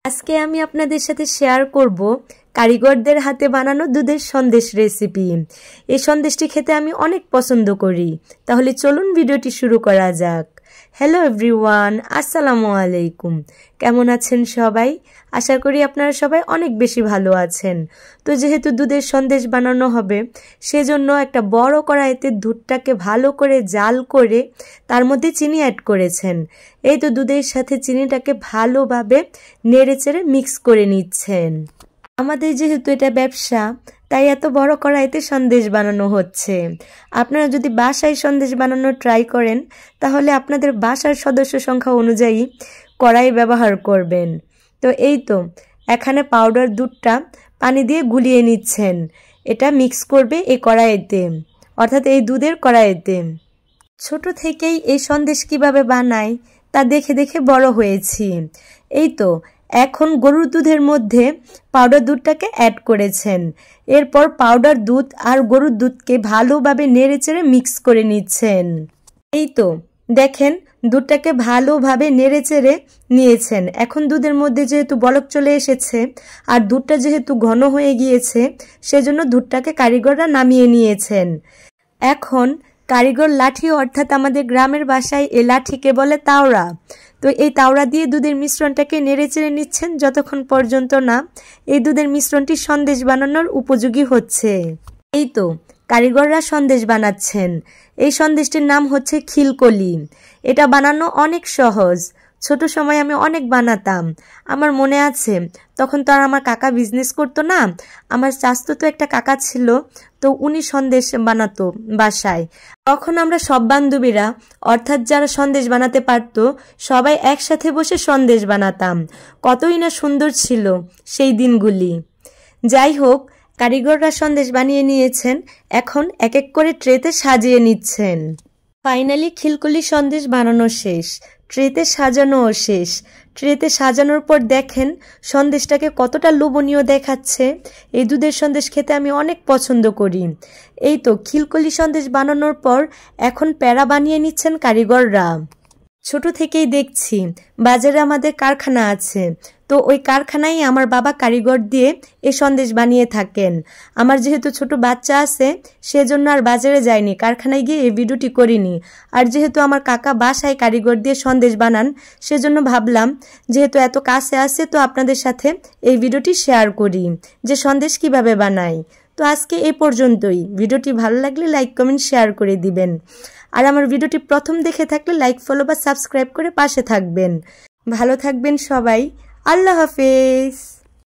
আজকে আমি আপনাদের সাথে শেয়ার করব কারিগরদের হাতে বানানো দুধের সন্দেশ রেসিপি। এই সন্দেশটি খেতে আমি অনেক পছন্দ করি। তাহলে চলুন ভিডিওটি শুরু করা যাক। হ্যালো এভরিওয়ান, আসসালামু আলাইকুম। কেমন আছেন সবাই? আশা করি আপনারা সবাই অনেক বেশি ভালো আছেন। তো যেহেতু দুধের সন্দেশ বানানো হবে, সেজন্য একটা বড় কড়াইতে দুধটাকে ভালো করে জাল করে তার মধ্যে চিনি অ্যাড করেছেন। এই তো দুধের সাথে চিনিটাকে ভালোভাবে নেড়েচেড়ে মিক্স করে নিচ্ছেন। আমাদের যেহেতু এটা ব্যবসা, তাই এত বড় কড়াইতে সন্দেশ বানানো হচ্ছে। আপনারা যদি বাসায় সন্দেশ বানানো ট্রাই করেন, তাহলে আপনাদের বাসার সদস্য সংখ্যা অনুযায়ী কড়াই ব্যবহার করবেন। তো এই তো এখানে পাউডার দুধটা পানি দিয়ে গুলিয়ে নিচ্ছেন। এটা মিক্স করবে এই কড়াইতে, অর্থাৎ এই দুধের কড়াইতে। ছোট থেকেই এই সন্দেশ কিভাবে বানায় তা দেখে দেখে বড় হয়েছি। এই তো এখন গরুর দুধের মধ্যে পাউডার দুধটাকে অ্যাড করেছেন। এরপর পাউডার দুধ আর গরুর দুধকে ভালোভাবে নেড়েচেড়ে মিক্স করে নিচ্ছেন। এই তো দেখেন দুধটাকে ভালোভাবে নেড়েচেড়ে নিয়েছেন। এখন দুধের মধ্যে যেহেতু বলক চলে এসেছে আর দুধটা যেহেতু ঘন হয়ে গিয়েছে, সেজন্য দুধটাকে কারিগররা নামিয়ে নিয়েছেন। এখন কারিগর লাঠি, অর্থাৎ আমাদের গ্রামের ভাষায় এই লাঠিকে বলে তাওড়া। তো এই তাওড়া দিয়ে দুধের মিশ্রণটাকে নেড়েচেড়ে নিচ্ছেন যতক্ষণ পর্যন্ত না এই দুধের মিশ্রণটি সন্দেশ বানানোর উপযোগী হচ্ছে। এই তো কারিগররা সন্দেশ বানাচ্ছেন। এই সন্দেশটির নাম হচ্ছে খিলকলি। এটা বানানো অনেক সহজ। ছোট সময় আমি অনেক বানাতাম। আমার মনে আছে, তখন তো আর আমার কাকা বিজনেস করতো না। আমার চাচাতো একটা কাকা ছিল, তো উনি সন্দেশ বানাতো বাসায়। তখন আমরা সব বান্ধবীরা, অর্থাৎ যারা সন্দেশ বানাতে পারতো, সবাই একসাথে বসে সন্দেশ বানাতাম। কতই না সুন্দর ছিল সেই দিনগুলি। যাই হোক, কারিগররা সন্দেশ বানিয়ে নিয়েছেন। এখন এক এক করে ট্রেতে সাজিয়ে নিচ্ছেন। ফাইনালি খিলকলি সন্দেশ বানানো শেষ, ট্রেতে সাজানোও শেষ। ট্রেতে সাজানোর পর দেখেন সন্দেশটাকে কতটা লোভনীয় দেখাচ্ছে। এই দুধের সন্দেশ খেতে আমি অনেক পছন্দ করি। এই তো খিলকলি সন্দেশ বানানোর পর এখন প্যাড়া বানিয়ে নিচ্ছেন কারিগররা। ছোট থেকেই দেখছি বাজারে আমাদের কারখানা আছে, তো ওই কারখানায় আমার বাবা কারিগর দিয়ে এই সন্দেশ বানিয়ে থাকেন। আমার যেহেতু ছোট বাচ্চা আছে, সেজন্য আর বাজারে যাইনি, কারখানায় গিয়ে এই ভিডিওটি করিনি। আর যেহেতু আমার কাকা বাসায় কারিগর দিয়ে সন্দেশ বানান, সেজন্য ভাবলাম যেহেতু এত কাছে আছে, তো আপনাদের সাথে এই ভিডিওটি শেয়ার করি যে সন্দেশ কিভাবে বানাই। তো আজকে এই পর্যন্তই। ভিডিওটি ভালো লাগলে লাইক, কমেন্ট, শেয়ার করে দিবেন। আর আমার ভিডিওটি প্রথম দেখে থাকলে লাইক, ফলো বা সাবস্ক্রাইব করে পাশে থাকবেন। ভালো থাকবেন সবাই। আল্লাহ হাফেজ।